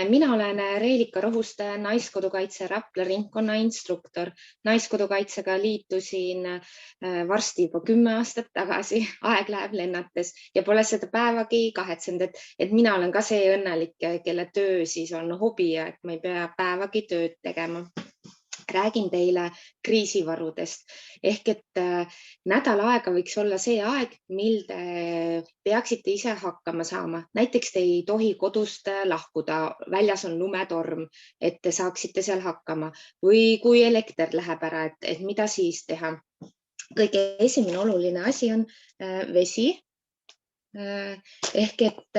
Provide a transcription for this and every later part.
Mina olen Reelika Rohuste Naiskodukaitse Rapla ringkonna instruktor. Naiskodukaitsega liitusin varsti juba 10 aastat tagasi, aeg läheb lennates ja pole seda päevagi kahetsenud, et mina olen ka see õnnelik, kelle töö siis on hobi ja et ma ei pea päevagi tööd tegema. Räägin teile kriisivarudest ehk et nädal aega võiks olla see aeg, mil te peaksite ise hakkama saama. Näiteks te ei tohi kodust lahkuda, väljas on lumetorm, et te saaksite seal hakkama või kui elekter läheb ära, et mida siis teha. Kõige esimene oluline asi on vesi. Ehk et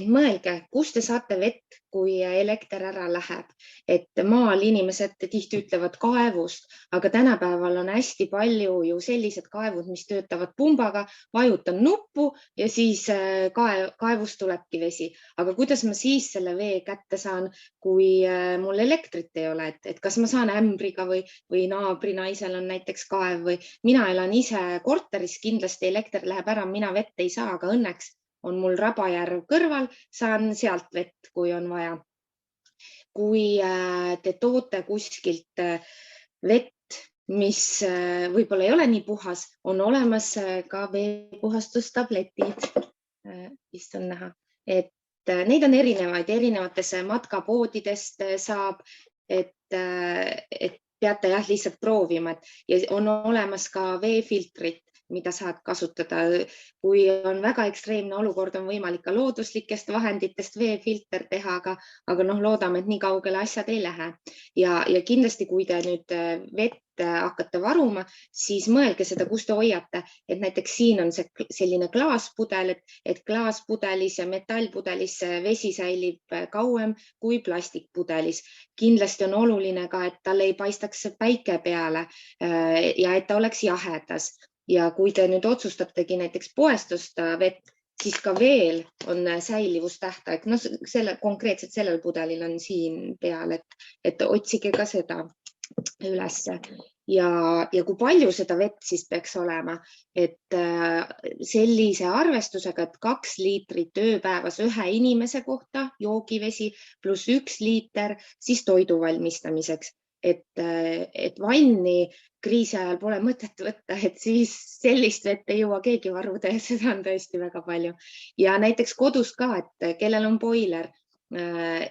mõelge, kus te saate vett, kui elekter ära läheb. Et maal inimesed tihti ütlevad kaevust, aga tänapäeval on hästi palju ju sellised kaevud, mis töötavad pumbaga, vajutan nuppu ja siis kaevust tulebki vesi. Aga kuidas ma siis selle vee kätte saan, kui mul elektrit ei ole? Et kas ma saan ämbriga või naabrinaisel on näiteks kaev või mina elan ise korteris, kindlasti elekter läheb ära, mina vett ei saa, aga õnneks on mul Rabajärv kõrval, saan sealt vett, kui on vaja. Kui te toote kuskilt vett, mis võib-olla ei ole nii puhas, on olemas ka veepuhastustabletid, vist on näha, et neid on erinevates matkapoodidest saab, et peate jah lihtsalt proovima ja on olemas ka veefiltrit, mida saad kasutada. Kui on väga ekstreemne olukord, on võimalik ka looduslikest vahenditest veefilter teha, aga loodame, et nii kaugele asjad ei lähe. Ja kindlasti, kui te nüüd vett hakkate varuma, siis mõelge seda, kus te hoiate. Et näiteks siin on selline klaaspudel, et klaaspudelis ja metallpudelis vesi säilib kauem kui plastikpudelis. Kindlasti on oluline ka, et tal ei paistaks päike peale ja et ta oleks jahedas. Ja kui te nüüd otsustategi näiteks poest osta vett, siis ka veel on säilivustähtaeg. Konkreetselt sellel pudelil on siin peal, et otsige ka seda ülesse. Ja kui palju seda vett siis peaks olema, et sellise arvestusega, et 2 liitrit ööpäevas ühe inimese kohta joogivesi pluss 1 liiter siis toidu valmistamiseks. Et vanni kriisi ajal pole mõtet võtta, et siis sellist vett ei jõua keegi varuda ja seda on tõesti väga palju. Ja näiteks kodus ka, et kellel on boiler,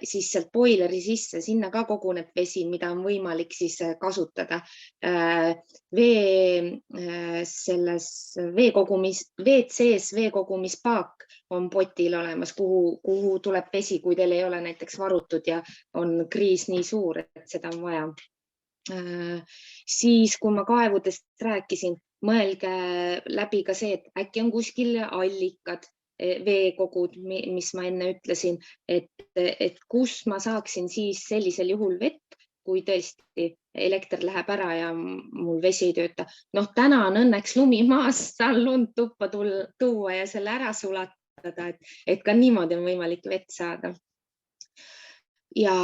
siis sealt boileri sisse, sinna ka koguneb vesi, mida on võimalik siis kasutada. WC-s veekogumispaak on potil olemas, kuhu tuleb vesi, kui teil ei ole näiteks varutud ja on kriis nii suur, et seda on vaja. Siis, kui ma kaevudest rääkisin, mõelge läbi ka see, et äkki on kuskil allikad, veekogud, mis ma enne ütlesin, et kus ma saaksin siis sellisel juhul vett, kui tõesti elekter läheb ära ja mul vesi ei tööta. Täna on õnneks lumi maas, saan lund tuppa tuua ja selle ära sulatada, et ka niimoodi on võimalik vett saada. Ja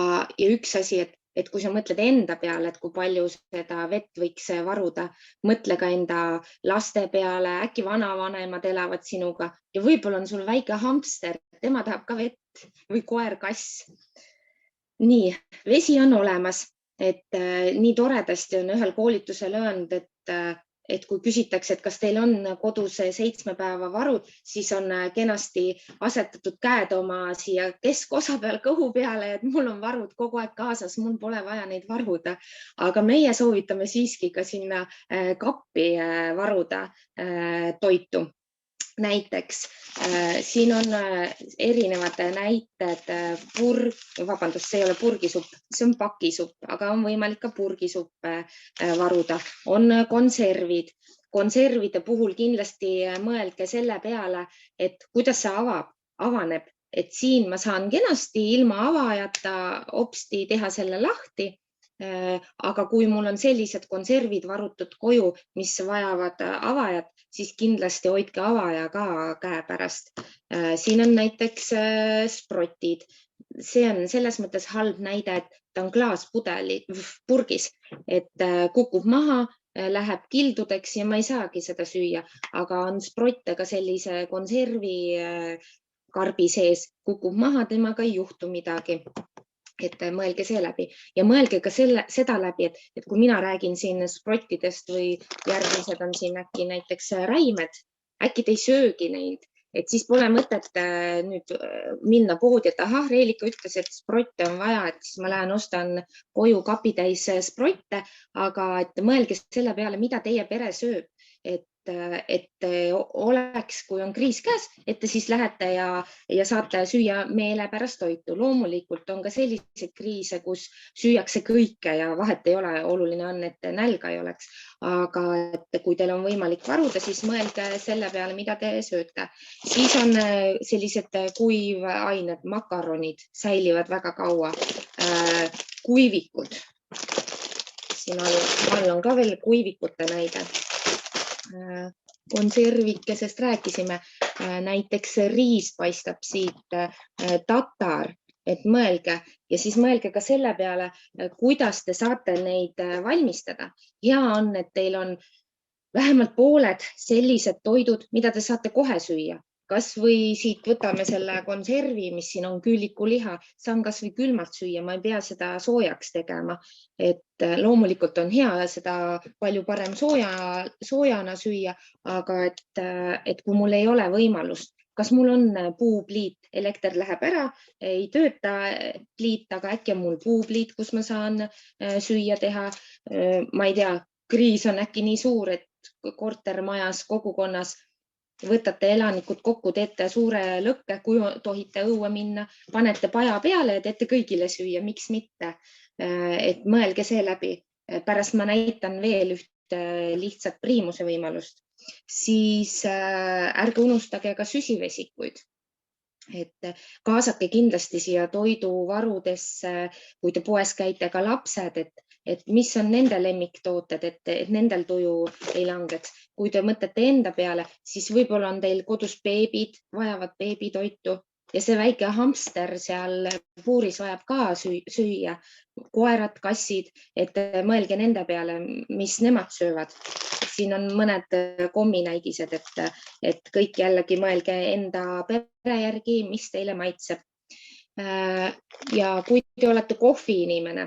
üks asi, et kui sa mõtled enda peale, et kui palju seda vett võiks varuda, mõtle ka enda laste peale, äkki vanavanemad elavad sinuga ja võib-olla on sul väike hamster, tema tahab ka vett või koer, kass. Nii, vesi on olemas, et nii toredasti on ühel koolitusel öelnud, et kui küsitakse, et kas teil on kodus 7 päeva varud, siis on kenasti asetatud käed oma siia keskosa peal kõhu peale, et mul on varud kogu aeg kaasas, mul pole vaja neid varuda. Aga meie soovitame siiski ka sinna kappi varuda toitu. Näiteks siin on erinevad näited, see ei ole purgisupp, see on pakisupp, aga on võimalik ka purgisupp varuda. On konservid. Konservide puhul kindlasti mõelge selle peale, et kuidas see avaneb. Et siin ma saan kenasti ilma avajata hopsti teha selle lahti. Aga kui mul on sellised konservid varutud koju, mis vajavad avajat, siis kindlasti hoidke avaja ka käepärast. Siin on näiteks sprotid. See on selles mõttes halb näide, et ta on klaaspurgis, et kukub maha, läheb kildudeks ja ma ei saagi seda süüa, aga on sprotte ka sellise konservi karbi sees, kukub maha, temaga ei juhtu midagi. Et mõelge see läbi ja mõelge ka seda läbi, et kui mina räägin siin sprottidest või järgmised on siin äkki näiteks räimed, äkki te ei söögi neid, et siis pole mõtet nüüd minna poodi, et ahah, Reelika ütles, et sprotte on vaja, et siis ma lähen ostan koju kapitäis sprotte, aga et mõelge selle peale, mida teie pere sööb, et oleks, kui on kriis käes, et te siis lähete ja saate süüa meele pärast toitu. Loomulikult on ka selliseid kriise, kus süüakse kõike ja vahet ei ole, oluline on, et nälga ei oleks. Aga et kui teil on võimalik varuda, siis mõelge selle peale, mida te sööte. Siis on sellised kuivained, makaronid, säilivad väga kaua. Kuivikud. Siin all on ka veel kuivikute näide. Konservikesest rääkisime, näiteks riis paistab siit, tatar, et mõelge ja siis mõelge ka selle peale, kuidas te saate neid valmistada. Hea on, et teil on vähemalt pooled sellised toidud, mida te saate kohe süüa. Kas või siit võtame selle konservi, mis siin on küülikuliha, saan kas või külmalt süüa, ma ei pea seda soojaks tegema. Et loomulikult on hea seda palju parem soojana süüa, aga et kui mul ei ole võimalust, kas mul on puupliit, elekter läheb ära, ei tööta pliit, aga äkki on mul puupliit, kus ma saan süüa teha. Ma ei tea, kriis on äkki nii suur, et kortermajas, kogukonnas võtate elanikud kokku, teete suure lõkke, kui tohite õue minna, panete paja peale ja teete kõigile süüa, miks mitte. Et mõelge see läbi. Pärast ma näitan veel ühte lihtsat priimuse võimalust. Siis ärge unustage ka süsivesikuid. Et kaasake kindlasti siia toiduvarudesse, kui te poes käite, ka lapsed, et mis on nende lemmiktooted, et nendel tuju ei langeks. Kui te mõtlete enda peale, siis võib-olla on teil kodus beebid, vajavad beebitoitu ja see väike hamster seal puuris vajab ka süüa. Koerad, kassid, et mõelge nende peale, mis nemad söövad. Siin on mõned komminäidised, et kõik jällegi mõelge enda pere järgi, mis teile maitseb. Ja kui te olete kohviinimene,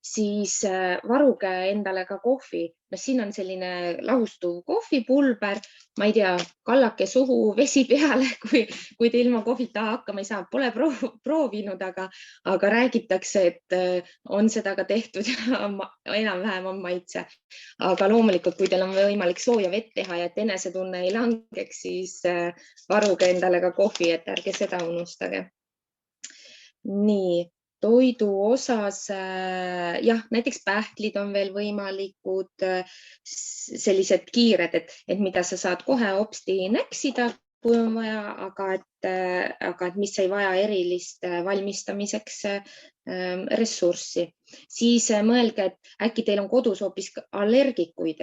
siis varuge endale ka kohvi. No siin on selline lahustuv kohvipulber, ma ei tea, kallake suhu, vesi peale, kui te ilma kohvita hakkama ei saa. Pole proovinud, aga räägitakse, et on seda ka tehtud ja enam-vähem on maitse. Aga loomulikult, kui teil on võimalik sooja vett teha ja et enesetunne ei langeks, siis varuge endale ka kohvi, et ärge seda unustage. Nii. Toidu osas, jah, näiteks pähklid on veel võimalikud, sellised kiired, et mida sa saad kohe hopsti näksida, kui on vaja, aga et mis ei vaja erilist valmistamiseks ressurssi. Siis mõelge, et äkki teil on kodus hoopis allergikuid,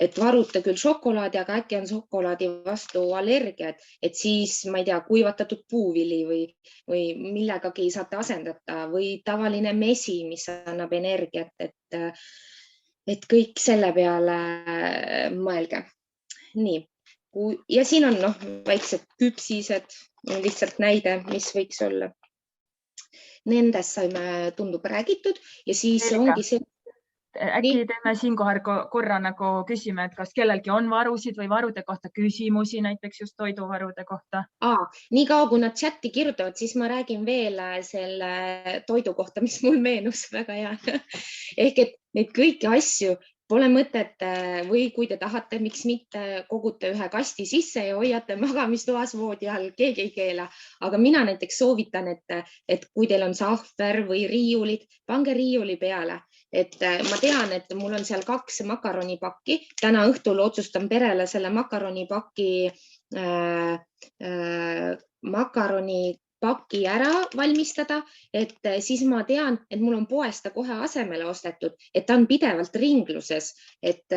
et varute küll šokolaadi, aga äkki on šokolaadi vastu allergia, et siis, ma ei tea, kuivatatud puuvili või millegagi saate asendada või tavaline mesi, mis annab energiat, et kõik selle peale mõelge. Nii. Ja siin on väiksed küpsised, lihtsalt näide, mis võiks olla. Nendest saime, tundub, räägitud ja siis ongi see. Äkki teeme siinkohal korra nagu küsime, et kas kellelgi on varusid või varude kohta küsimusi, näiteks just toiduvarude kohta? Nii kaua, kui nad chatti kirjutavad, siis ma räägin veel selle toidu kohta, mis mul meenus, väga hea. Ehk et neid kõiki asju pole mõtet või kui te tahate, miks mitte kogute ühe kasti sisse ja hoiate magamistoas voodi all, keegi ei keela. Aga mina näiteks soovitan, et kui teil on sahver või riiulid, pange riiuli peale. Et ma tean, et mul on seal 2 makaronipakki. Täna õhtul otsustan perele selle makaronipaki ära valmistada, et siis ma tean, et mul on poest ta kohe asemele ostetud, et ta on pidevalt ringluses, et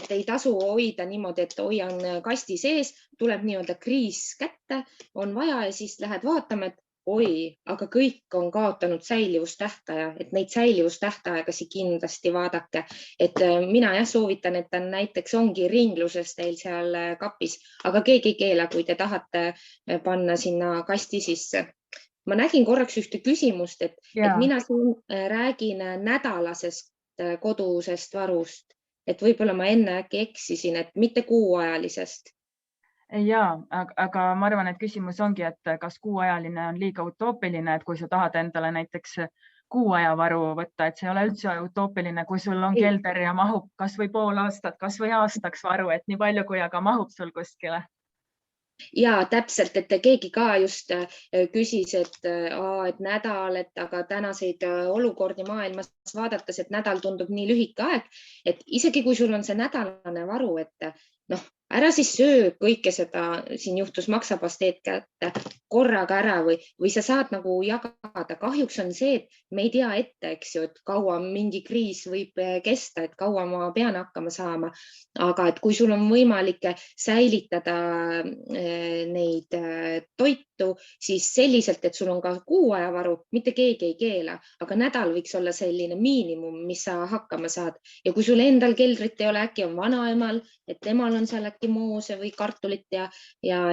ei tasu hoida niimoodi, et hoian kasti sees, tuleb nii-öelda kriis kätte, on vaja ja siis lähed vaatama, et oi, aga kõik on kaotanud säilivustähtaja, et neid säilivustähtaegasi kindlasti vaadake, et mina jah soovitan, et ta näiteks ongi ringluses teil seal kapis, aga keegi ei keela, kui te tahate panna sinna kasti sisse. Ma nägin korraks ühte küsimust, et mina siin räägin nädalasest kodusest varust, et võib-olla ma enne äkki eksisin, et mitte kuuajalisest. Jaa, aga ma arvan, et küsimus ongi, et kas kuuajaline on liiga utoopiline, et kui sa tahad endale näiteks kuuajavaru võtta, et see ei ole üldse utoopiline, kui sul on kelder ja mahub kas või pool aastat, kas või aastaks varu, et nii palju, kui aga mahub sul kuskile. Ja täpselt, et keegi ka just küsis, et nädal, aga tänaseid olukordi maailmas vaadates, et nädal tundub nii lühike aeg, et isegi kui sul on see nädalane varu, et ära siis söö kõike seda, siin juhtus maksapasteed kätte korraga ära või sa saad nagu jagada. Kahjuks on see, et me ei tea ette, eks ju, et kaua mingi kriis võib kesta, et kaua ma pean hakkama saama. Aga et kui sul on võimalik säilitada neid toitu, siis selliselt, et sul on ka kuuajavaru, mitte keegi ei keela, aga nädal võiks olla selline miinimum, mis sa hakkama saad. Ja kui sul endal keldrit ei ole, äkki on vanaemal, et temal on seal äkki moose või kartulit ja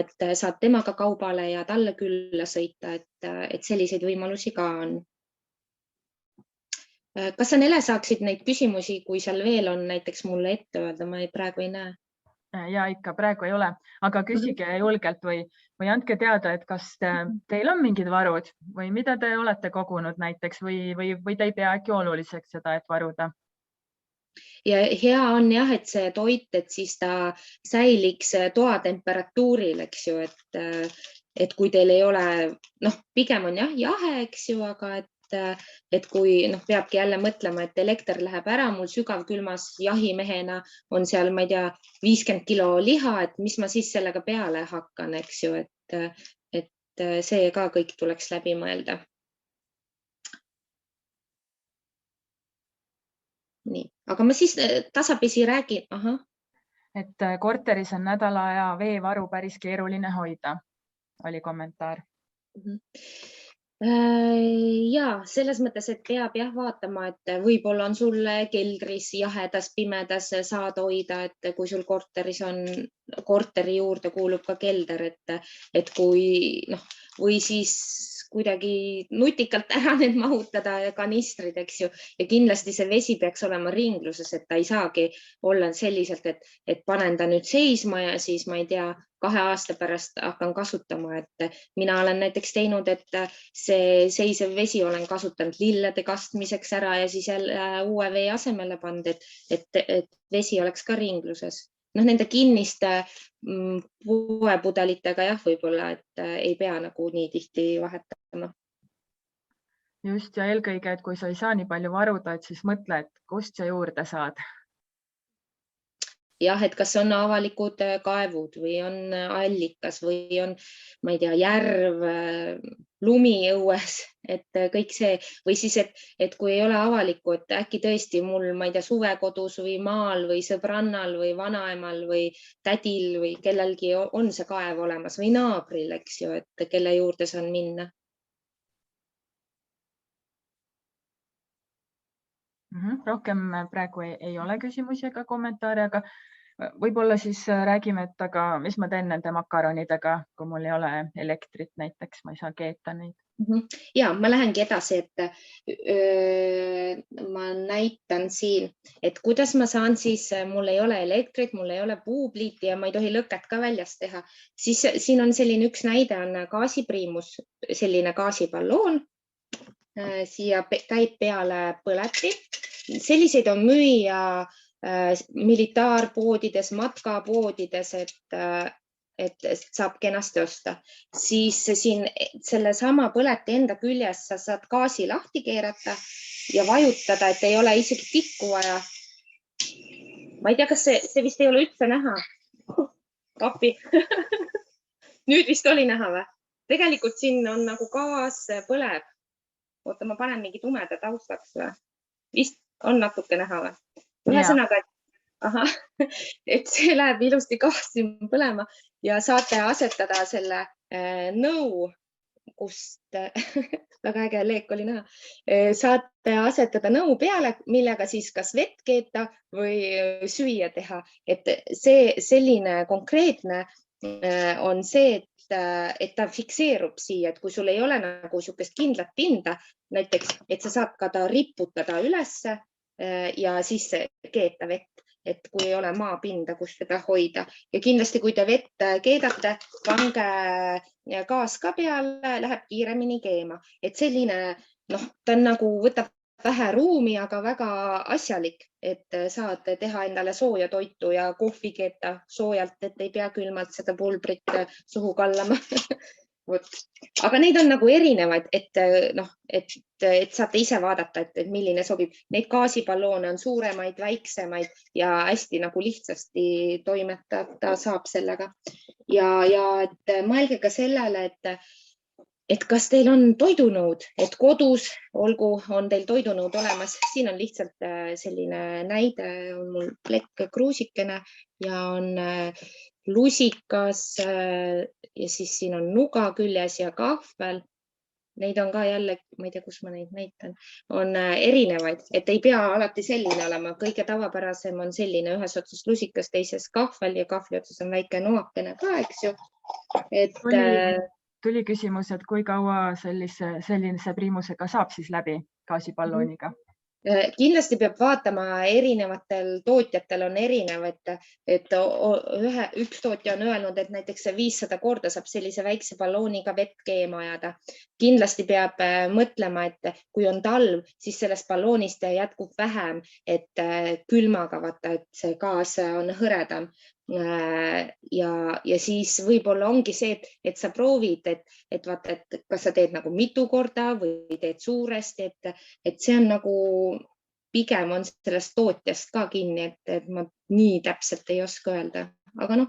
et saad temaga kaubale ja talle külla sõita, et selliseid võimalusi ka on. Kas sa, Nele, saaksid neid küsimusi, kui seal veel on, näiteks mulle ette öelda, ma praegu ei näe. Ja ikka praegu ei ole, aga küsige julgelt või andke teada, et kas teil on mingid varud või mida te olete kogunud näiteks või te ei pea äkki oluliseks seda, et varuda. Ja hea on jah, et see toit, et siis ta säiliks toatemperatuuril, eks ju, et kui teil ei ole, pigem on jah jahe, eks ju, aga et kui peabki jälle mõtlema, et elekter läheb ära, mul sügavkülmas jahimehena on seal, ma ei tea, 50 kilo liha, et mis ma siis sellega peale hakkan, eks ju, et see ka kõik tuleks läbi mõelda. Nii, aga ma siis tasapisi räägin. Aha. Et korteris on nädala aja veevaru päris keeruline hoida, oli kommentaar. Ja selles mõttes, et peab jah vaatama, et võib-olla on sul keldris jahedas, pimedas saad hoida, et kui sul korteris on, korteri juurde kuulub ka kelder, et kui või siis kuidagi nutikalt ära need mahutada kanistrid, eks ju, ja kindlasti see vesi peaks olema ringluses, et ta ei saagi olla selliselt, et panen ta nüüd seisma ja siis ma ei tea, 2 aasta pärast hakkan kasutama, et mina olen näiteks teinud, et see seisev vesi olen kasutanud lillede kastmiseks ära ja siis jälle uue vee asemele pannud, et vesi oleks ka ringluses. Nende kinniste poepudelitega jah, võib-olla, et ei pea nagu nii tihti vahetama. Just ja eelkõige, et kui sa ei saa nii palju varuda, et siis mõtle, et kust sa juurde saad. Jah, et kas on avalikud kaevud või on allikas või on, ma ei tea, järv, lumi õues, et kõik see või siis, et kui ei ole avalikku, et äkki tõesti mul, ma ei tea, suvekodus või maal või sõbrannal või vanaemal või tädil või kellelgi on see kaev olemas või naabril, eks ju, et kelle juurde saan minna. Rohkem praegu ei ole küsimusi ega kommentaare, aga võib-olla siis räägime, et aga mis ma teen nende makaronidega, kui mul ei ole elektrit näiteks, ma ei saa keeta neid. Ja ma lähengi edasi, et ma näitan siin, et kuidas ma saan siis, mul ei ole elektrit, mul ei ole puupliiti ja ma ei tohi lõket ka väljas teha. Siis siin on selline üks näide on gaasipriimus, selline gaasiballoon. Siia käib peale põleti. Selliseid on müüa militaarpoodides, matkapoodides, et saab kenasti osta. Siis siin selle sama põleti enda küljes sa saad gaasi lahti keerata ja vajutada, et ei ole isegi tikku vaja. Ma ei tea, kas see vist ei ole üldse näha. Kapi. Nüüd vist oli näha või? Tegelikult siin on nagu gaas põleb. Oota, ma panen mingi tumeda taustaks või? Vist on natuke näha või? Ühesõnaga, et see läheb ilusti gaasi põlema ja saate asetada selle nõu kust väga äge leek oli näha. Saate asetada nõu peale, millega siis kas vett keeta või süüa teha. Et see selline konkreetne on see, et ta fikseerub siia, et kui sul ei ole nagu niisugust kindlat pinda, näiteks, et sa saad ka ta riputada ülesse ja siis keeta vett, et kui ei ole maapinda, kus seda hoida. Ja kindlasti, kui te vett keedate, pange gaas ka peale, läheb kiiremini keema. Et selline, ta on nagu võtab vähe ruumi, aga väga asjalik, et saad teha endale sooja toitu ja kohvi keeta soojalt, et ei pea külmalt seda pulbrit suhu kallama. Aga neid on nagu erinevaid, et saate ise vaadata, et milline sobib. Neid gaasipalloone on suuremaid, väiksemaid ja hästi nagu lihtsasti toimetada saab sellega. Ja et mõelge ka sellele, et kas teil on toidunõud, et kodus olgu, on teil toidunõud olemas. Siin on lihtsalt selline näide, on mul plekk kruusikene ja on lusikas ja siis siin on nuga küljes ja kahvel. Neid on ka jälle, ma ei tea, kus ma neid näitan, on erinevaid, et ei pea alati selline olema. Kõige tavapärasem on selline ühes otsas lusikas, teises kahvel ja kahvli otsas on väike noakene ka, eks ju. Tuli küsimus, et kui kaua sellise priimusega saab siis läbi gaasipallooniga? Kindlasti peab vaatama, erinevatel tootjatel on erinev, et üks tootja on öelnud, et näiteks 500 korda saab sellise väikse ballooniga vett keema ajada. Kindlasti peab mõtlema, et kui on talv, siis sellest balloonist jätkub vähem, et külmaga vaata, et see gaas on hõredam. Ja siis võib-olla ongi see, et sa proovid, et vaata, et kas sa teed nagu mitu korda või teed suuresti, et see on nagu pigem on sellest tootjast ka kinni, et ma nii täpselt ei oska öelda, aga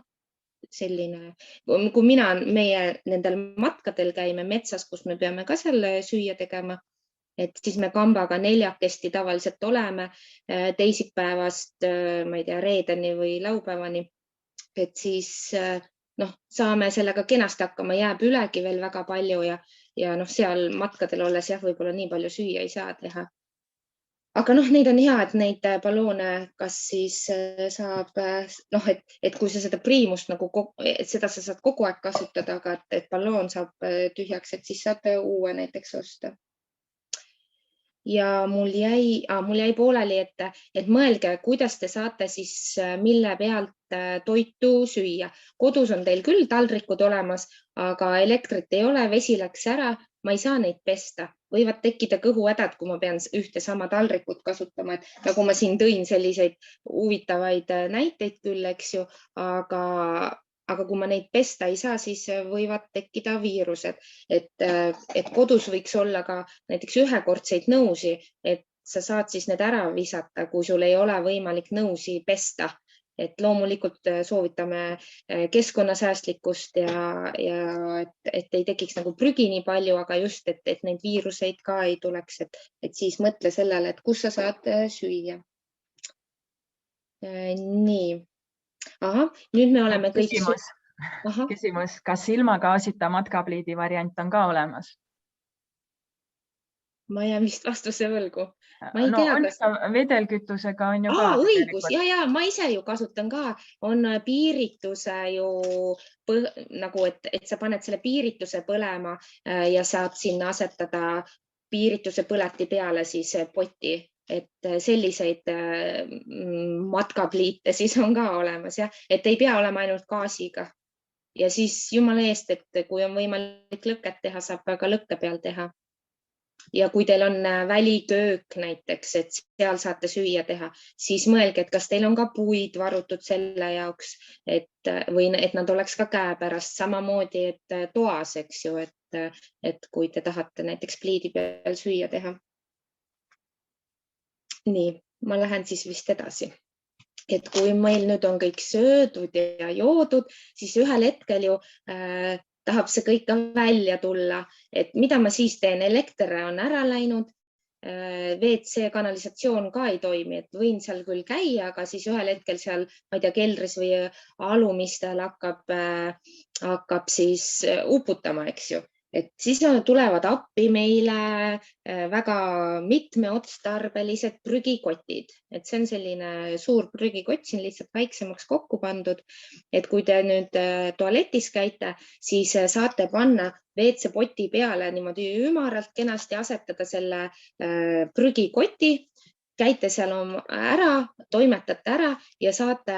selline, kui meie nendel matkadel käime metsas, kus me peame ka seal süüa tegema, et siis me kambaga 4 tavaliselt oleme teisipäevast, ma ei tea, reedeni või laupäevani. Et siis saame sellega kenasti hakkama, jääb ülegi veel väga palju ja seal matkadel olles võib-olla nii palju süüa ei saa teha. Aga neid on hea, et neid balloone, kas siis saab, et kui sa seda priimust seda sa saad kogu aeg kasutada, aga et balloon saab tühjaks, et siis saad uue näiteks osta. Ja mul jäi pooleli, et mõelge, kuidas te saate siis mille pealt toitu süüa. Kodus on teil küll taldrikud olemas, aga elektrit ei ole, vesi läks ära, ma ei saa neid pesta. Võivad tekkida kõhuhädad, kui ma pean ühte sama taldrikut kasutama. Et nagu ma siin tõin selliseid huvitavaid näiteid küll, eks ju, aga kui ma neid pesta ei saa, siis võivad tekkida viirused, et kodus võiks olla ka näiteks ühekordseid nõusi, et sa saad siis need ära visata, kui sul ei ole võimalik nõusi pesta. Et loomulikult soovitame keskkonnasäästlikkust ja et ei tekiks nagu prügi nii palju, aga just, et neid viiruseid ka ei tuleks, et siis mõtle sellele, et kus sa saad süüa. Nii. Aha, nüüd me oleme kõik... Küsimus, kas ilma gaasita matkapliidi variant on ka olemas? Ma jään vist vastuse võlgu. Ma ei tea, vedelkütusega on ju ka. Õigus, ja ma ise ju kasutan ka. On piirituse ju nagu, et sa paned selle piirituse põlema ja saad sinna asetada piirituse põleti peale siis poti. Et selliseid matkapliite siis on ka olemas, et ei pea olema ainult gaasiga. Ja siis jumala eest, et kui on võimalik lõket teha, saab ka lõkke peal teha. Ja kui teil on väliköök näiteks, et seal saate süüa teha, siis mõelge, et kas teil on ka puid varutud selle jaoks, või et nad oleks ka käepärast samamoodi, et toas, eks ju, et kui te tahate näiteks pliidi peal süüa teha. Nii, ma lähen siis vist edasi. Et kui meil nüüd on kõik söödud ja joodud, siis ühel hetkel ju tahab see kõik ka välja tulla, et mida ma siis teen, elekter on ära läinud, WC kanalisatsioon ka ei toimi, et võin seal küll käia, aga siis ühel hetkel seal, ma ei tea, keldris või alumistel hakkab siis uputama, eks ju. et siis tulevad appi meile väga mitmeotstarbelised prügikotid, et see on selline suur prügikott siin lihtsalt väiksemaks kokku pandud, et kui te nüüd tualetis käite, siis saate panna WC-poti peale niimoodi ümaralt kenasti asetada selle prügikoti, käite seal ära, toimetate ära ja saate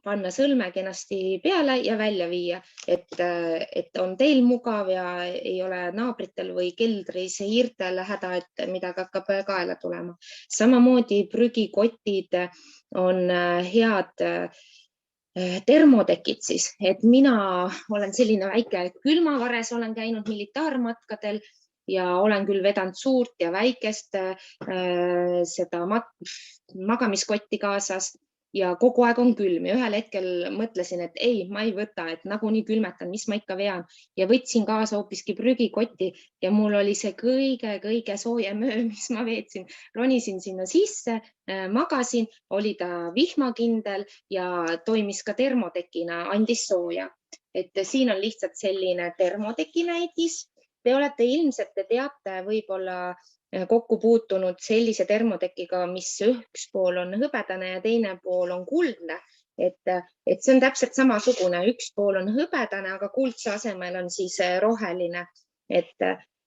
panna sõlme kenasti peale ja välja viia, et on teil mugav ja ei ole naabritel või keldris hiirtel häda, et midagi hakkab kaela tulema. Samamoodi prügikotid on head termotekid siis, et mina olen selline väike külmavares, olen käinud militaarmatkadel ja olen küll vedanud suurt ja väikest seda magamiskotti kaasas ja kogu aeg on külm ja ühel hetkel mõtlesin, et ei, ma ei võta, et nagunii külmetan, mis ma ikka vean ja võtsin kaasa hoopiski prügikoti ja mul oli see kõige soojem öö, mis ma veetsin. Ronisin sinna sisse, magasin, oli ta vihmakindel ja toimis ka termotekina, andis sooja. Et siin on lihtsalt selline termoteki näidis. Te olete ilmselt, te teate võib-olla kokku puutunud sellise termotekiga, mis üks pool on hõbedane ja teine pool on kuldne. Et see on täpselt samasugune, üks pool on hõbedane, aga kuldse asemel on siis roheline.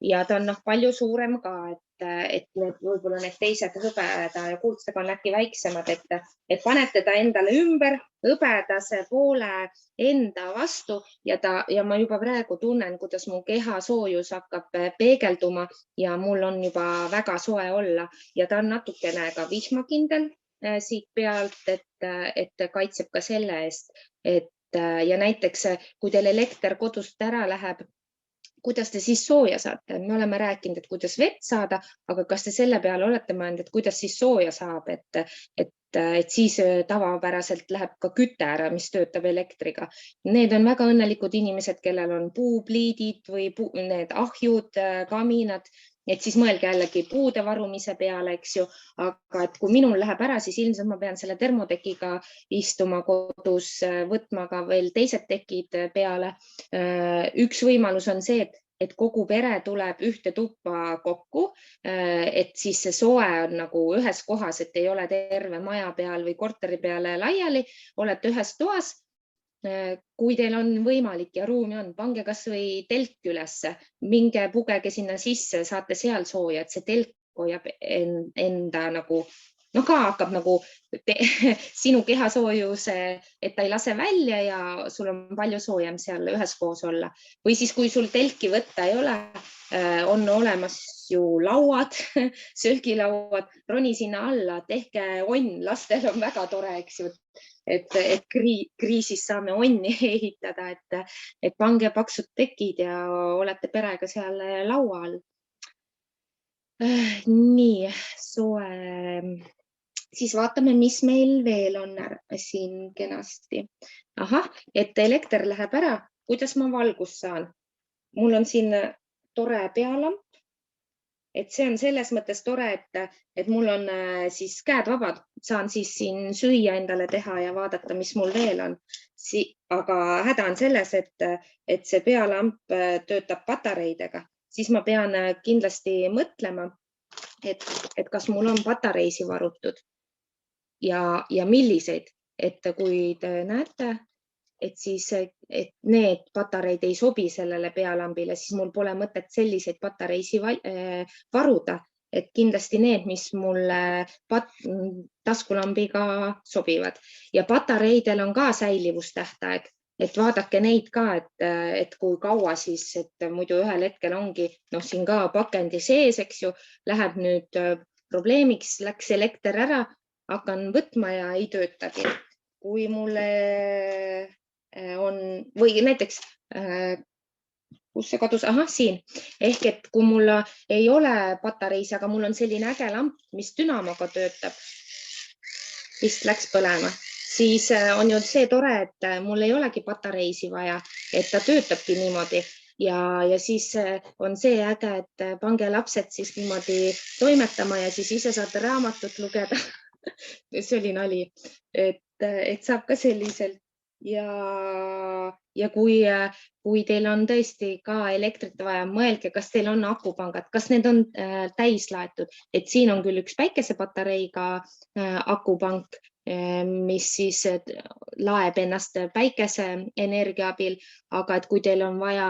Ja ta on palju suurem ka, et võib-olla need teised hõbeda ja kuldsega on äkki väiksemad, et panete ta endale ümber, hõbedase poole enda vastu ja ma juba praegu tunnen, kuidas mu keha soojus hakkab peegelduma ja mul on juba väga soe olla ja ta on natukene ka vihmakindel siit pealt, et kaitseb ka selle eest. Ja näiteks, kui teil elekter kodust ära läheb, kuidas te siis sooja saate? Me oleme rääkinud, et kuidas vett saada, aga kas te selle peale olete mõelnud, et kuidas siis sooja saab, et siis tavapäraselt läheb ka küte ära, mis töötab elektriga. Need on väga õnnelikud inimesed, kellel on puupliidid või need ahjud, kaminad, et siis mõelge jällegi puude varumise peale, eks ju, aga et kui minul läheb ära, siis ilmselt ma pean selle termotekiga istuma kodus, võtma ka veel teised tekid peale. Üks võimalus on see, et kogu pere tuleb ühte tuppa kokku, et siis see soe on nagu ühes kohas, et ei ole terve maja peal või korteri peale laiali, olete ühes toas. Kui teil on võimalik ja ruumi on, pange kas või telk ülesse, minge pugege sinna sisse, saate seal sooja, et see telk hoiab enda nagu, no ka hakkab nagu sinu kehasoojuse, et ta ei lase välja ja sul on palju soojem seal ühes koos olla. Või siis, kui sul telki võtta ei ole, on olemas ju lauad, söögilauad, roni sinna alla, tehke onn, lastel on väga tore, eks ju, et kriisis saame onni ehitada, et pange paksud tekid ja olete perega seal laua all. Nii, soe. Siis vaatame, mis meil veel on siin kenasti. Ahah, et elekter läheb ära, kuidas ma valgust saan? Mul on siin tore pealamp, et see on selles mõttes tore, et mul on siis käed vabad, saan siis siin süüa endale teha ja vaadata, mis mul veel on. Aga häda on selles, et see pealamp töötab patareidega, siis ma pean kindlasti mõtlema, et kas mul on patareisi varutud ja milliseid, et kui te näete, et siis et need patareid ei sobi sellele pealambile, siis mul pole mõtet selliseid patareisi varuda, et kindlasti need, mis mulle taskulambiga sobivad. Ja patareidel on ka säilivustähtaeg, et vaadake neid ka, et kui kaua siis, et muidu ühel hetkel ongi, siin ka pakendi sees, eks ju, läheb nüüd probleemiks, läks elekter ära, hakkan võtma ja ei töötagi. Kui mulle on, või näiteks, kus see kadus? Ahah, siin. Ehk, et kui mul ei ole patareisi, aga mul on selline äge lamp, mis dünamoga töötab, vist läks põlema, siis on ju see tore, et mul ei olegi patareisi vaja, et ta töötabki niimoodi. Ja siis on see äge, et pange lapsed siis niimoodi toimetama ja siis ise saate raamatut lugeda. See oli nali, et saab ka selliselt ja kui teil on tõesti ka elektrit vaja, mõelge, kas teil on akupangad, kas need on täis laetud, et siin on küll üks päikesepatareiga akupank, mis siis laeb ennast päikeseenergia abil, aga et kui teil on vaja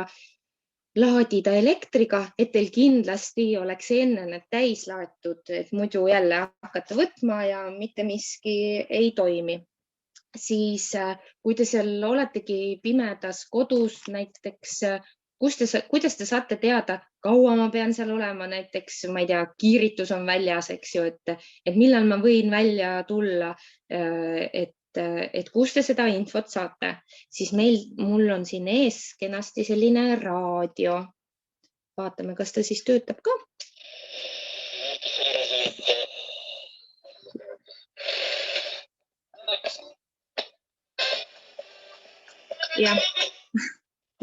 laadida elektriga, et teil kindlasti oleks enne need täis laetud, et muidu jälle hakata võtma ja mitte miski ei toimi. Siis kui te seal oletegi pimedas kodus näiteks, kuidas te saate teada, kaua ma pean seal olema, näiteks, ma ei tea, kiiritus on väljas, eks ju, et millal ma võin välja tulla, et kus te seda infot saate, siis mul on siin ees kenasti selline raadio. Vaatame, kas ta siis töötab ka. Jah,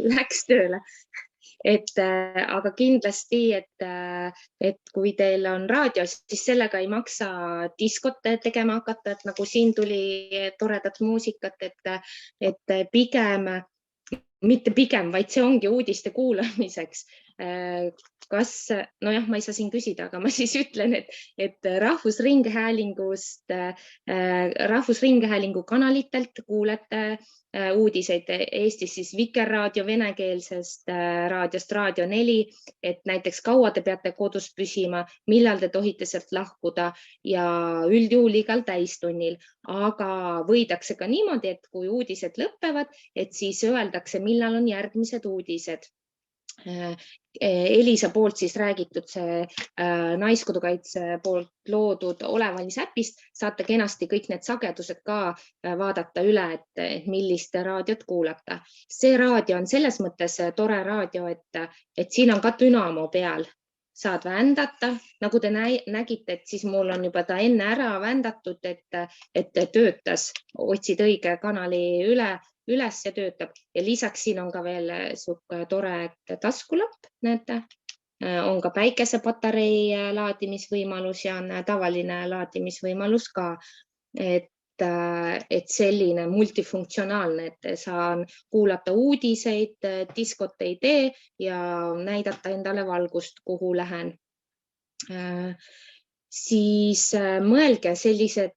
läks tööle. Aga kindlasti, et kui teil on raadio, siis sellega ei maksa diskot tegema hakata, et nagu siin tuli toredat muusikat, et pigem, mitte pigem, vaid see ongi uudiste kuulamiseks. Nojah, ma ei saa siin küsida, aga ma siis ütlen, et Rahvusringhäälingu kanalitelt kuulete uudiseid Eestis siis Vikerraadio venekeelsest raadiost Raadio 4, et näiteks kaua te peate kodus püsima, millal te tohite sealt lahkuda ja üldjuhul igal täistunnil. Aga võidakse ka niimoodi, et kui uudised lõpevad, et siis öeldakse, millal on järgmised uudised. Elisa poolt siis räägitud see Naiskodukaitse poolt loodud Olevalis äpist saate kenasti kõik need sagedused ka vaadata üle, et millist raadiot kuulata. See raadio on selles mõttes tore raadio, et siin on ka dünamo peal. Saad vändata, nagu te nägite, et siis mul on juba ta enne ära vändatud, et töötas, otsid õige kanali üles ja töötab. Ja lisaks siin on ka veel tore taskulapp, näete, on ka päikesepatarei laadimisvõimalus ja on tavaline laadimisvõimalus ka. Et selline multifunktsionaalne, et saan kuulata uudiseid, diskot ei tee ja näidata endale valgust, kuhu lähen. Siis mõelge sellised,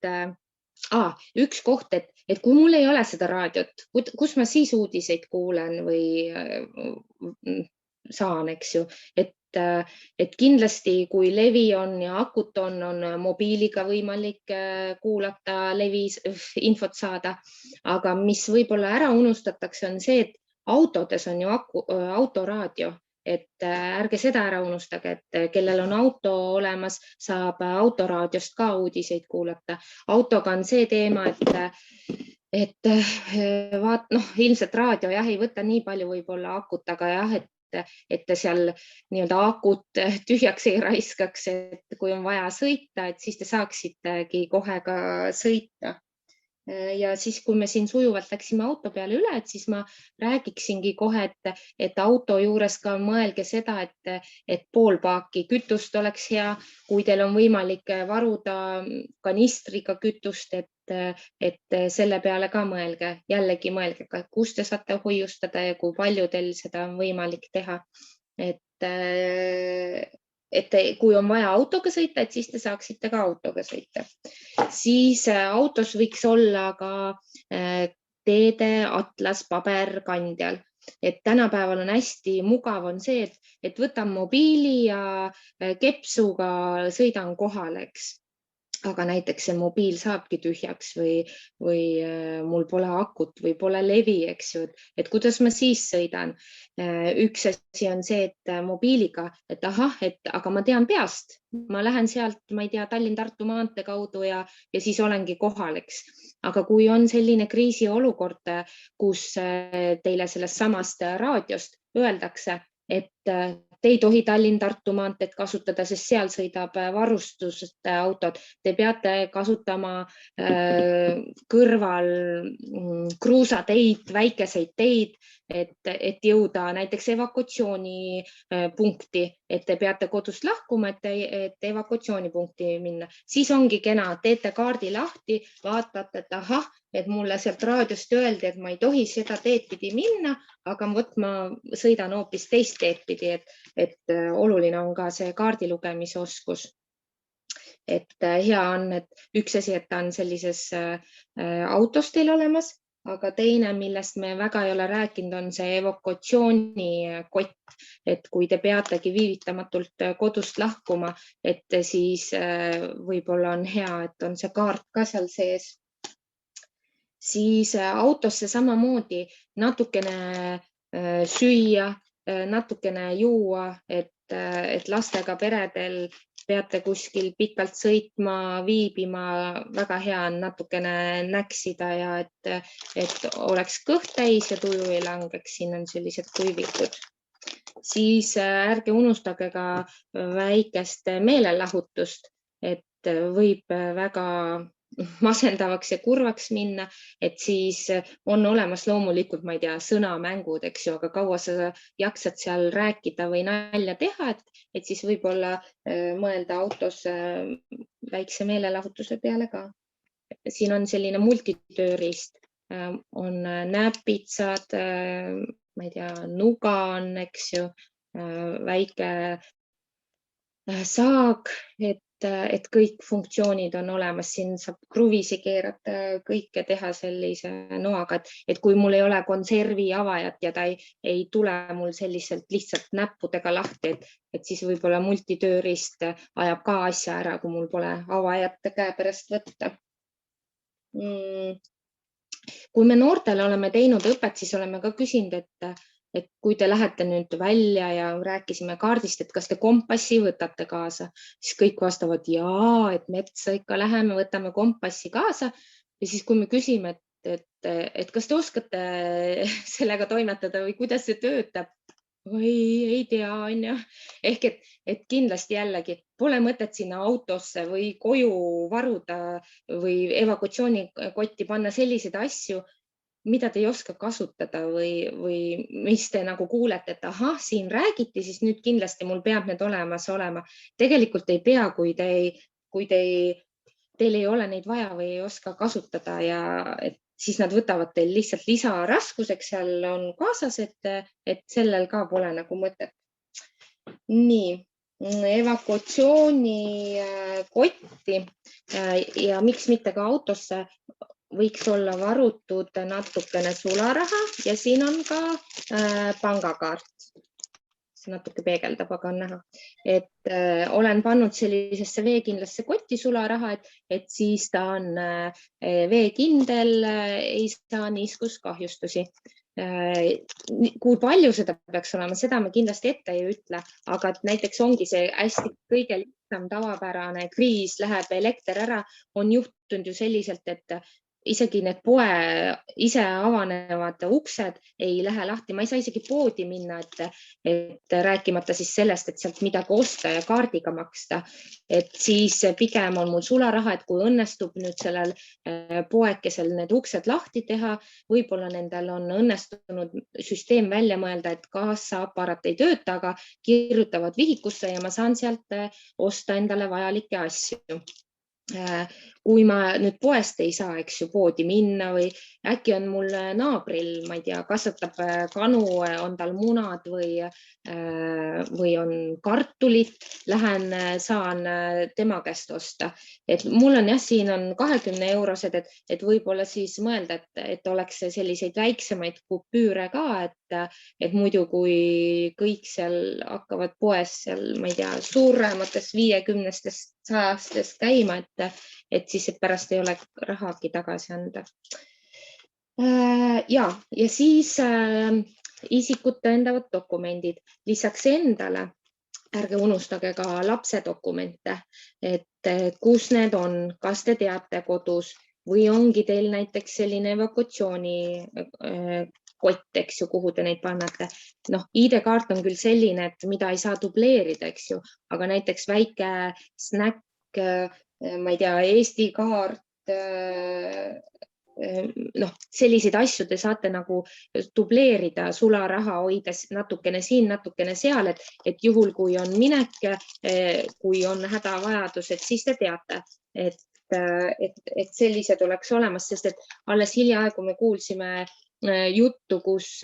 üks koht, et kui mul ei ole seda raadiot, kus ma siis uudiseid kuulen või saan, eks ju, et kindlasti, kui levi on ja akut on mobiiliga võimalik kuulata, levis infot saada, aga mis võib-olla ära unustatakse, on see, et autodes on ju autoraadio, et ärge seda ära unustage, et kellel on auto olemas, saab autoraadiost ka uudiseid kuulata. Autoga on see teema, et ilmselt raadio jah, ei võta nii palju võib-olla akut, aga jah, et te seal nii-öelda akut tühjaks ei raiskaks, et kui on vaja sõita, et siis te saaksitegi kohe ka sõita. Ja siis, kui me siin sujuvalt läksime auto peale üle, et siis ma räägiksingi kohe, et auto juures ka mõelge seda, et pool paaki kütust oleks hea, kui teil on võimalik varuda kanistriga kütust, et selle peale ka mõelge, jällegi mõelge, kus te saate hoiustada ja kui palju teil seda on võimalik teha. Et kui on vaja autoga sõita, et siis te saaksite ka autoga sõita. Siis autos võiks olla ka teede atlas paberkandjal. Et tänapäeval on hästi mugav on see, et võtan mobiili ja kepsuga sõidan kohale, eks. Aga näiteks see mobiil saabki tühjaks või mul pole akut või pole levi, eks ju, et kuidas ma siis sõidan. Üks asi on see, et mobiiliga, et aga ma tean peast, ma lähen sealt, ma ei tea, Tallinn-Tartu maantee kaudu ja siis olengi kohal, eks. Aga kui on selline kriisiolukord, kus teile sellest samast raadiost öeldakse, et te ei tohi Tallinn-Tartu maanteed kasutada, sest seal sõidab varustuste autod. Te peate kasutama kõrval kruusateid, väikeseid teid, et jõuda näiteks evakuatsioonipunkti, et te peate kodust lahkuma, et evakuatsioonipunkti minna. Siis ongi kena, teete kaardi lahti, vaatate, et ahah, et mulle sealt raadiost öeldi, et ma ei tohi seda teed pidi minna, aga ma sõidan hoopis teist teed pidi, et oluline on ka see kaardi lugemise oskus. Et hea on, et üks asi, et ta on sellises autos teil olemas, aga teine, millest me väga ei ole rääkinud, on see evakuatsioonikott, et kui te peategi viivitamatult kodust lahkuma, et siis võib-olla on hea, et on see kaart ka seal sees. Siis autosse samamoodi natukene süüa, natukene juua, et lastega peredel peate kuskil pikalt sõitma, viibima, väga hea on natukene näksida ja et oleks kõht täis ja tuju ei langeks, siin on sellised kuivikud. Siis ärge unustage ka väikest meelelahutust, et võib väga masendavaks ja kurvaks minna, et siis on olemas loomulikult, ma ei tea, sõnamängud, eks ju, aga kaua sa jaksad seal rääkida või nalja teha, et siis võib-olla mõelda autos väikse meelelahutuse peale ka. Siin on selline multitööriist, on näpitsad, ma ei tea, nuga on, eks ju, väike saag, et kõik funktsioonid on olemas, siin saab kruvisi keerata, kõike teha sellise noaga, et kui mul ei ole konservi avajat ja ta ei tule mul selliselt lihtsalt näppudega lahti, et siis võib-olla multitööriist ajab ka asja ära, kui mul pole avajat käepärast võtta. Kui me noortele oleme teinud õpet, siis oleme ka küsinud, et kui te lähete nüüd välja ja rääkisime kaardist, et kas te kompassi võtate kaasa, siis kõik vastavad jaa, et metsa ikka läheme, võtame kompassi kaasa. Ja siis, kui me küsime, et kas te oskate sellega toimetada või kuidas see töötab, või ei tea, on ju. Ehk et kindlasti jällegi pole mõtet sinna autosse või koju varuda või evakuatsioonikotti panna selliseid asju, mida te ei oska kasutada või mis te nagu kuulete, et ahah, siin räägiti, siis nüüd kindlasti mul peab need olemas olema. Tegelikult ei pea, kui teil ei ole neid vaja või ei oska kasutada ja siis nad võtavad teil lihtsalt lisaraskuseks, seal on kaasas, et sellel ka pole nagu mõtet. Nii, evakuatsioonikotti ja miks mitte ka autosse võiks olla varutud natukene sularaha ja siin on ka pangakaart. See natuke peegeldab, aga on näha. Et olen pannud sellisesse veekindlasse kotti sularaha, et siis ta on veekindel, ei saa niiskuskahjustusi. Kui palju seda peaks olema, seda me kindlasti ette ei ütle, aga näiteks ongi see hästi kõige lihtsam tavapärane kriis, läheb elekter ära, on juhtunud ju selliselt, et isegi need poe ise avanevad uksed ei lähe lahti. Ma ei saa isegi poodi minna, et rääkimata siis sellest, et sealt midagi osta ja kaardiga maksta. Et siis pigem on mul sularaha, et kui õnnestub nüüd sellel poekesel need uksed lahti teha, võib-olla nendel on õnnestunud süsteem välja mõelda, et kassaaparaat ei tööta, aga kirjutavad vihikusse ja ma saan sealt osta endale vajalikke asju. Kui ma nüüd poest ei saa, eks ju, poodi minna või äkki on mul naabril, ma ei tea, kasvatab kanu, on tal munad või on kartulit, saan tema käest osta. Et mul on jah, siin on 20 eurosed, et võib-olla siis mõelda, et oleks selliseid väiksemaid kupüüre ka, et muidu kui kõik seal hakkavad poes seal, ma ei tea, suurematest 50-stest 100-stest käima, et siis pärast ei ole rahagi tagasi anda. Ja siis isikut tõendavad dokumendid. Lisaks endale ärge unustage ka lapse dokumente, et kus need on, kas te teate kodus või ongi teil näiteks selline evakuatsiooni eks ju, kuhu te neid pannate. ID-kaart on küll selline, et mida ei saa dubleerida, eks ju, aga näiteks väike snäkk, ma ei tea, Eesti kaart, selliseid asju te saate nagu dubleerida, sularaha hoides natukene siin, natukene seal, et juhul, kui on minek, kui on hädavajadus, et siis te teate, et sellised oleks olemas, sest et alles hiljaaegu me kuulsime juttu, kus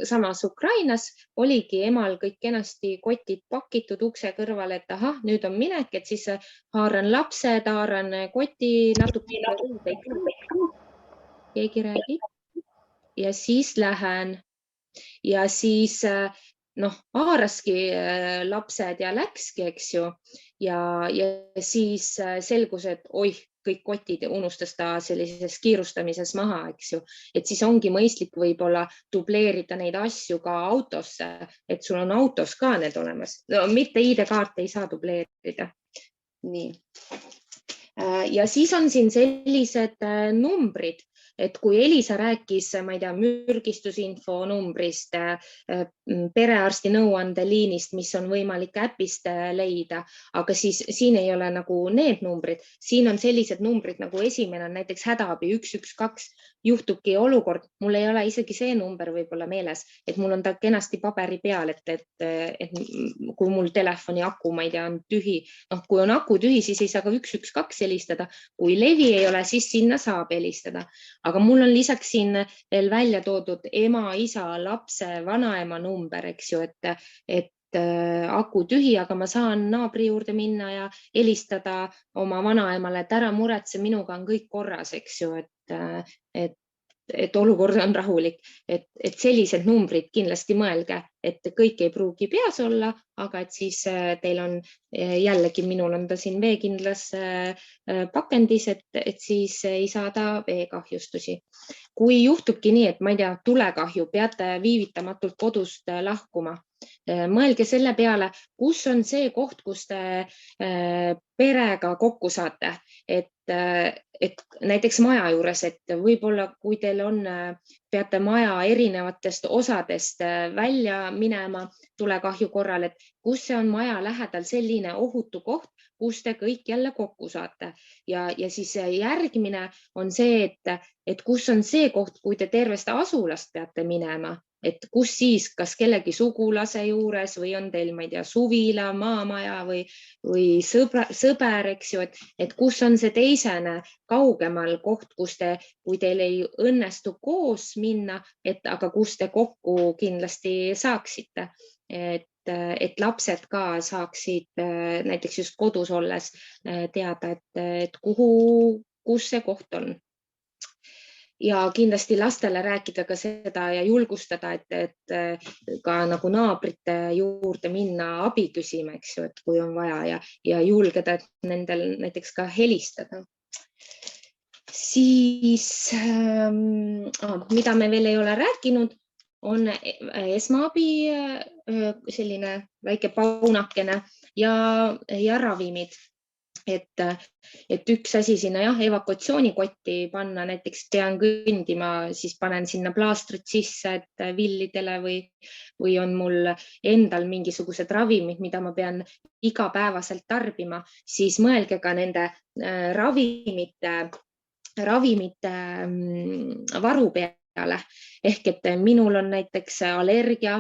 samas Ukrainas oligi emal kõik kenasti kotid pakitud ukse kõrval, et ahah, nüüd on minek, et siis haaran lapsed, haaran koti, natuke keegi räägib ja siis lähen ja siis haaraski lapsed ja läkski, eks ju, ja siis selgus, et oih, kõik kotid unustas ta sellises kiirustamises maha, eks ju, et siis ongi mõistlik võib-olla dubleerida neid asju ka autosse, et sul on autos ka need olemas, mitte ID-kaarte ei saa dubleerida. Nii. Ja siis on siin sellised numbrid, et kui Elisa rääkis, ma ei tea, mürgistusinfo numbrist, perearsti nõuandeliinist, mis on võimalik äpist leida, aga siis siin ei ole nagu need numbrid, siin on sellised numbrid nagu esimene on näiteks hädaabi 112, juhtubki olukord, mul ei ole isegi see number võib-olla meeles, et mul on ta kenasti paberi peal, et kui mul telefoni aku, ma ei tea, on tühi, kui on aku tühi, siis ei saa ka 112 helistada, kui levi ei ole, siis sinna saab helistada. Aga mul on lisaks siin veel välja toodud ema, isa, lapse, vanaema number, eks ju, et aku tühi, aga ma saan naabri juurde minna ja helistada oma vanaemale, et ära muretse, minuga on kõik korras, eks ju, et olukord on rahulik, et sellised numbrid kindlasti mõelge, et kõik ei pruugi peas olla, aga et siis teil on jällegi, minul on ta siin veekindlas pakendis, et siis ei saada veekahjustusi. Kui juhtubki nii, et ma ei tea, tulekahju, peate viivitamatult kodust lahkuma, mõelge selle peale, kus on see koht, kus te perega kokku saate, et näiteks maja juures, et võib-olla kui teil on, peate maja erinevatest osadest välja minema tulekahju korral, et kus see on maja lähedal selline ohutu koht, kus te kõik jälle kokku saate. Ja siis järgmine on see, et kus on see koht, kui te tervest asulast peate minema, et kus siis, kas kellegi sugulase juures või on teil, ma ei tea, suvila, maamaja või sõber, eks ju, et kus on see teisene kaugemal koht, kui teil ei õnnestu koos minna, aga kus te kokku kindlasti saaksite, et lapsed ka saaksid näiteks just kodus olles teada, et kus see koht on. Ja kindlasti lastele rääkida ka seda ja julgustada, et ka nagu naabrite juurde minna abi küsima, eks ju, et kui on vaja ja julgeda nendel näiteks ka helistada. Siis, mida me veel ei ole rääkinud, on esmaabi selline väike paunakene ja ravimid. Et üks asi sinna evakuatsioonikotti panna, näiteks pean kõndima, siis panen sinna plaastrid sisse, et villidele või on mul endal mingisugused ravimid, mida ma pean igapäevaselt tarbima, siis mõelge ka nende ravimite varu peale. Ehk et minul on näiteks allergia,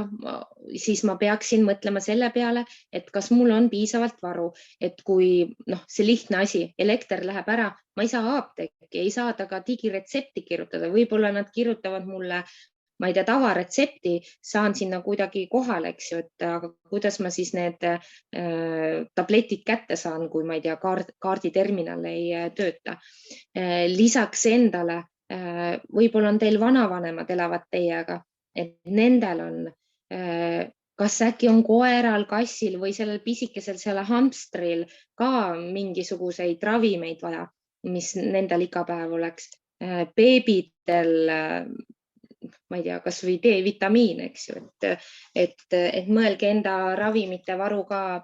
siis ma peaksin mõtlema selle peale, et kas mul on piisavalt varu, et kui see lihtne asi, elekter läheb ära, ma ei saa apteeki, ei saa ta ka digiretsepti kirjutada, võib-olla nad kirjutavad mulle, ma ei tea, tavaretsepti, saan sinna kuidagi kohale, eks ju, et aga kuidas ma siis need tabletid kätte saan, kui ma ei tea, kaarditerminal ei tööta. Lisaks endale võib-olla on teil vanavanemad elavad teiega, et nendel on, kas äkki on koeral, kassil või sellel pisikesel seal hamstril ka mingisuguseid ravimeid vaja, mis nendel iga päev oleks. Beebidel, ma ei tea, kas või D-vitamiin, eks ju, et mõelge enda ravimite varu ka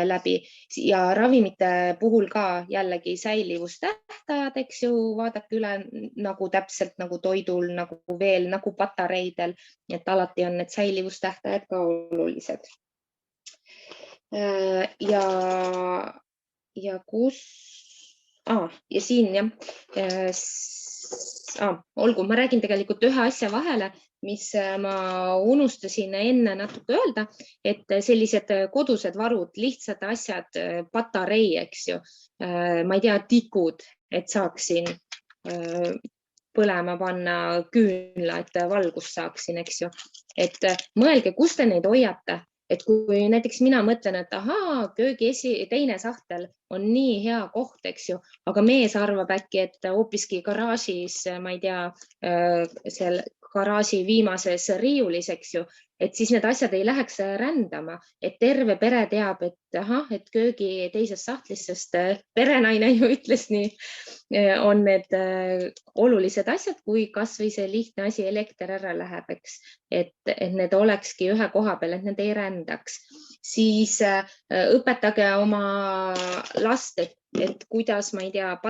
läbi ja ravimite puhul ka jällegi säilivustähtajad, eks ju, vaadake üle nagu täpselt nagu toidul, nagu veel, nagu patareidel, et alati on need säilivustähtajad ka olulised. Ja kus, ja siin jah, olgu, ma räägin tegelikult ühe asja vahele, mis ma unustasin enne natuke öelda, et sellised kodused varud, lihtsad asjad, patarei, eks ju, ma ei tea, tikud, et saaksin põlema panna küünla, et valgust saaksin, eks ju. Et mõelge, kus te neid hoiate. Et kui näiteks mina mõtlen, et ahaa, köögi teine sahtel on nii hea koht, eks ju, aga mees arvab äkki, et hoopiski garaažis, ma ei tea, seal garaaži viimases riiulis, eks ju, et siis need asjad ei läheks rändama, et terve pere teab, et ahah, et köögi teises sahtlis, sest perenaine ju ütles nii, on need olulised asjad, kui kas või see lihtne asi, elekter ära läheb, eks, et need olekski ühe koha peal, et need ei rändaks. Siis õpetage oma last, et kuidas, ma ei tea,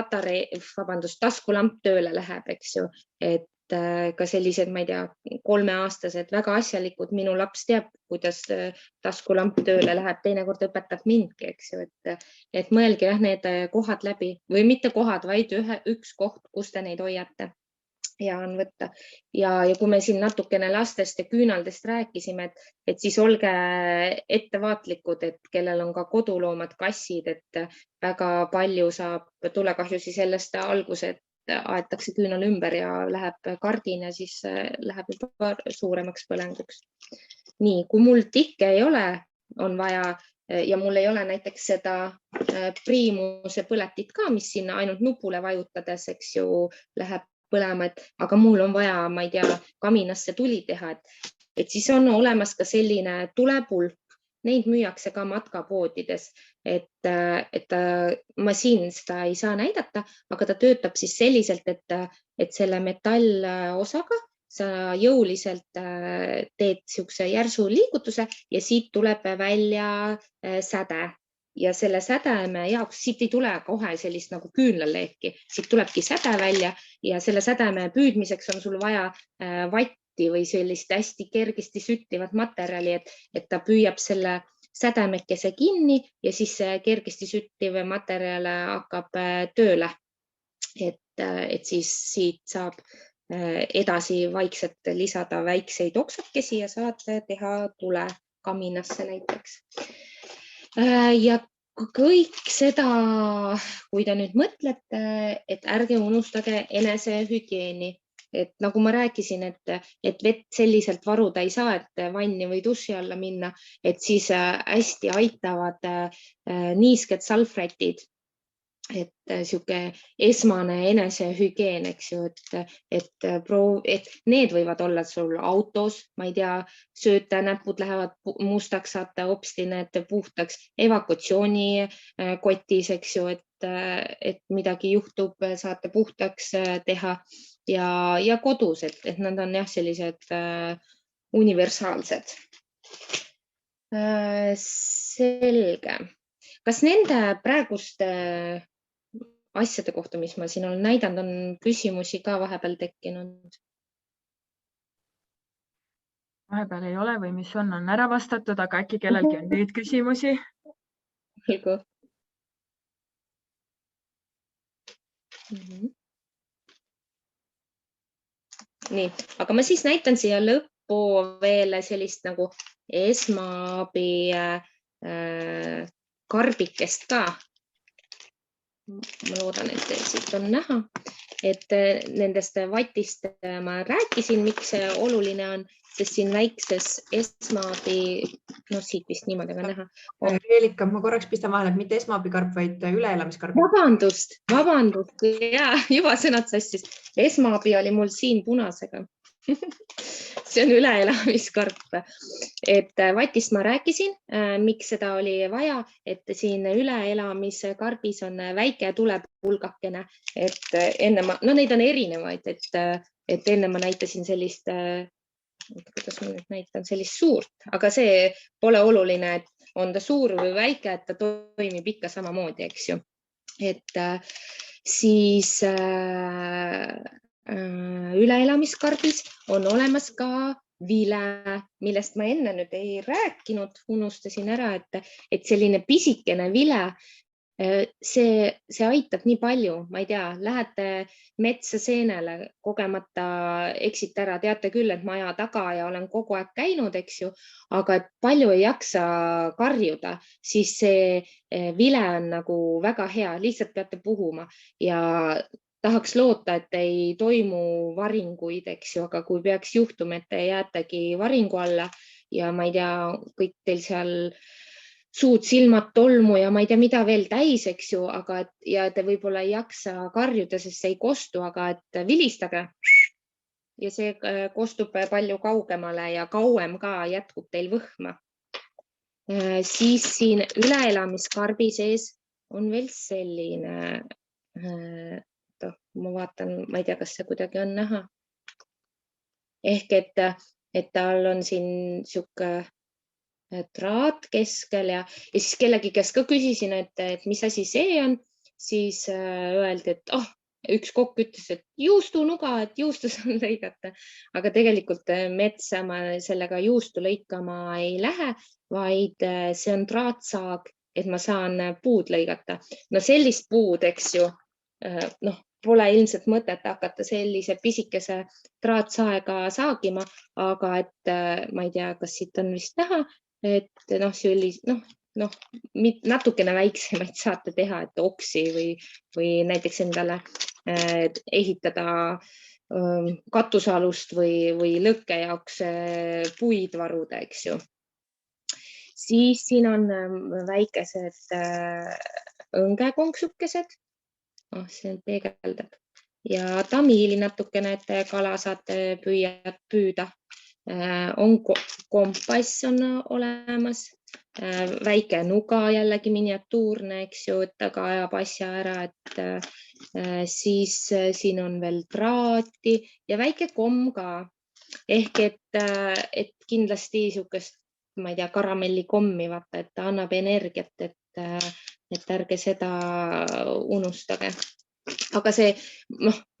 taskulamp tööle läheb, eks ju, et ka sellised, ma ei tea, 3-aastased, väga asjalikud, minu laps teab, kuidas taskulamp tööle läheb, teinekord õpetab mindki, eks ju, et mõelge jah, need kohad läbi või mitte kohad, vaid üks koht, kus te neid hoiate. Ja on võtta. Ja kui me siin natukene lastest ja küünaldest rääkisime, et siis olge ettevaatlikud, et kellel on ka koduloomad, kassid, et väga palju saab tulekahjusi sellest alguse, et aetakse küünal ümber ja läheb kardin ja siis läheb juba suuremaks põlenguks. Nii, kui mul tikke ei ole, on vaja ja mul ei ole näiteks seda priimuse põletit ka, mis sinna ainult nupule vajutades, eks ju, läheb põlema, aga mul on vaja, ma ei tea, kaminasse tuli teha, et siis on olemas ka selline tulepulk. Neid müüakse ka matkapoodides, et ma siin seda ei saa näidata, aga ta töötab siis selliselt, et selle metallosaga sa jõuliselt teed siukse järsu liigutuse ja siit tuleb välja säde. Ja selle sädeme jaoks, siit ei tule kohe sellist nagu küünlaleeki, siit tulebki säde välja ja selle sädeme püüdmiseks on sul vaja vatti või sellist hästi kergesti süttivat materjali, et ta püüab selle sädemekese kinni ja siis see kergesti süttiv materjal hakkab tööle. Et siis siit saab edasi vaikselt lisada väikseid oksakesi ja saad teha tule kaminasse näiteks. Ja kõik seda, kui te nüüd mõtlete, et ärge unustage enesehügieeni, et nagu ma rääkisin, et vett selliselt varuda ei saa, et vanni või duši alla minna, et siis hästi aitavad niisked salvrätid, et sihuke esmane enesehügieen, eks ju, et need võivad olla sul autos, ma ei tea, söötanäpud lähevad mustaks, saate hopsti need puhtaks, evakuatsioonikotis, eks ju, et midagi juhtub, saate puhtaks teha ja kodus, et nad on jah, sellised universaalsed. Selge. Kas nende praeguste asjade kohta, mis ma siin olen näidanud, on küsimusi ka vahepeal tekkinud? Vahepeal ei ole või mis on ära vastatud, aga äkki kellelgi on neid küsimusi? Nii, aga ma siis näitan siia lõppu veel sellist nagu esmaabi karbikest ka. Ma loodan, et siit on näha, et nendest vatist ma rääkisin, miks see oluline on, sest siin väikses esmaabi, no siit vist niimoodi ka näha. Reelika, ma korraks pistan vahele, et mitte esmaabikarp, vaid üleelamiskarp. Vabandust, ja juba sõnad sassis. Esmaabi oli mul siin punasega. See on üleelamiskarp, et vatist ma rääkisin, miks seda oli vaja, et siin üleelamiskarbis on väike tulepulgakene, et enne no neid on erinevaid, et enne ma näitasin sellist, kuidas ma nüüd näitan, sellist suurt, aga see pole oluline, et on ta suur või väike, et ta toimib ikka samamoodi, eks ju, et siis üleelamiskarbis on olemas ka vile, millest ma enne nüüd ei rääkinud, unustasin ära, et selline pisikene vile, see aitab nii palju, ma ei tea, lähete metsa seenele, kogemata eksite ära, teate küll, et maja taga ja olen kogu aeg käinud, eks ju, aga et palju ei jaksa karjuda, siis see vile on nagu väga hea, lihtsalt peate puhuma ja tahaks loota, et ei toimu varinguid, eks ju, aga kui peaks juhtuma, et te jäätegi varingu alla ja ma ei tea, kõik teil seal suud, silmad, tolmu ja ma ei tea, mida veel täis, eks ju, aga ja te võib-olla ei jaksa karjuda, sest see ei kostu, aga et vilistage ja see kostub palju kaugemale ja kauem ka jätkub teil võhma. Siis siin üleelamiskarbi sees on veel selline, ma vaatan, ma ei tea, kas see kuidagi on näha. Ehk et tal on siin sihuke traat keskel ja siis kellegi käest ka küsisin, et mis asi see on, siis öeldi, et üks kokk ütles, et juustunuga, et juustu saan lõigata, aga tegelikult metsa ma sellega juustu lõikama ei lähe, vaid see on traatsaag, et ma saan puud lõigata. No sellist puud, eks ju, pole ilmselt mõtet hakata sellise pisikese traatsaega saagima, aga et ma ei tea, kas siit on vist näha, et natukene väiksemaid saate teha, et oksi või näiteks endale ehitada katusealust või lõkke jaoks puid varuda, eks ju. Siis siin on väikesed õngekonksukesed, see peegeldab ja tamiili natukene, et kala saate püüda. On kompass on olemas, väike nuga jällegi miniatuurne, eks ju, et taga ajab asja ära, et siis siin on veel traati ja väike komm ka. Ehk et kindlasti niisugust, ma ei tea, karamellikommi vaata, et ta annab energiat, et ärge seda unustage. Aga see,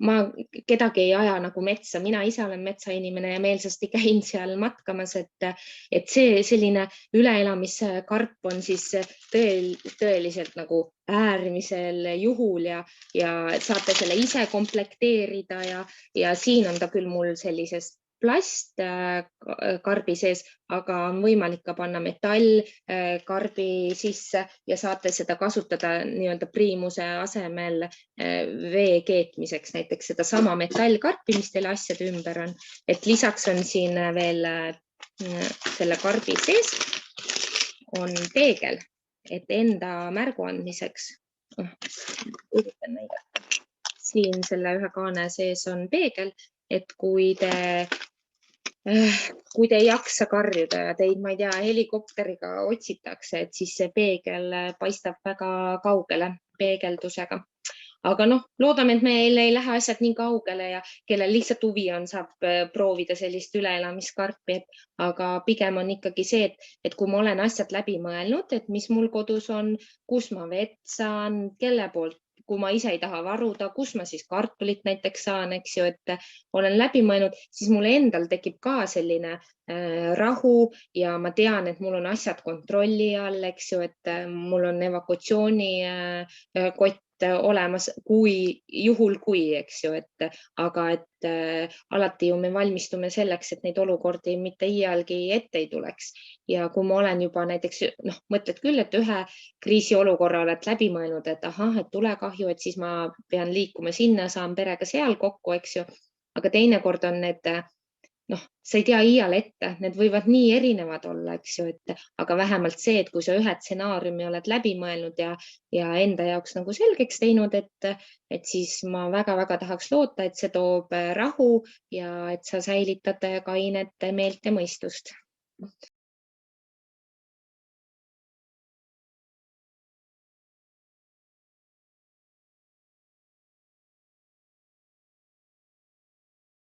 ma kedagi ei aja nagu metsa, mina ise olen metsainimene ja meelsasti käin seal matkamas, et see selline üleelamiskarp on siis tõeliselt nagu äärmisel juhul ja saate selle ise komplekteerida ja siin on ta küll mul sellisest plastkarbi sees, aga on võimalik ka panna metallkarbi sisse ja saate seda kasutada nii-öelda priimuse asemel vee keetmiseks, näiteks seda sama metallkarpi, mis teil asjade ümber on. Et lisaks on siin veel selle karbi sees on peegel, et enda märgu andmiseks. Üritan näidata. Siin selle ühe kaane sees on peegel, et kui te ei jaksa karjuda ja teid, ma ei tea, helikopteriga otsitakse, et siis see peegel paistab väga kaugele peegeldusega. Aga loodame, et meil ei lähe asjad nii kaugele ja kellel lihtsalt huvi on, saab proovida sellist üleelamiskarpi, aga pigem on ikkagi see, et kui ma olen asjad läbi mõelnud, et mis mul kodus on, kus ma vett saan, kelle poolt, kui ma ise ei taha varuda, kus ma siis kartulit näiteks saan, eks ju, et olen läbi mõelnud, siis mul endal tekib ka selline rahu ja ma tean, et mul on asjad kontrolli all, eks ju, et mul on evakuatsioonikott olemas, juhul kui, eks ju, aga et alati ju me valmistume selleks, et neid olukordi mitte iialgi ette ei tuleks. Ja kui ma olen juba näiteks, mõtled küll, et ühe kriisiolukorra oled läbi mõelnud, et et tulekahju, et siis ma pean liikuma sinna, saan perega seal kokku, eks ju. Aga teinekord on need, sa ei tea iial ette, need võivad nii erinevad olla, eks ju, aga vähemalt see, et kui sa ühe stsenaariumi oled läbi mõelnud ja enda jaoks nagu selgeks teinud, et siis ma väga-väga tahaks loota, et see toob rahu ja et sa säilitad kainet meelt ja mõistust.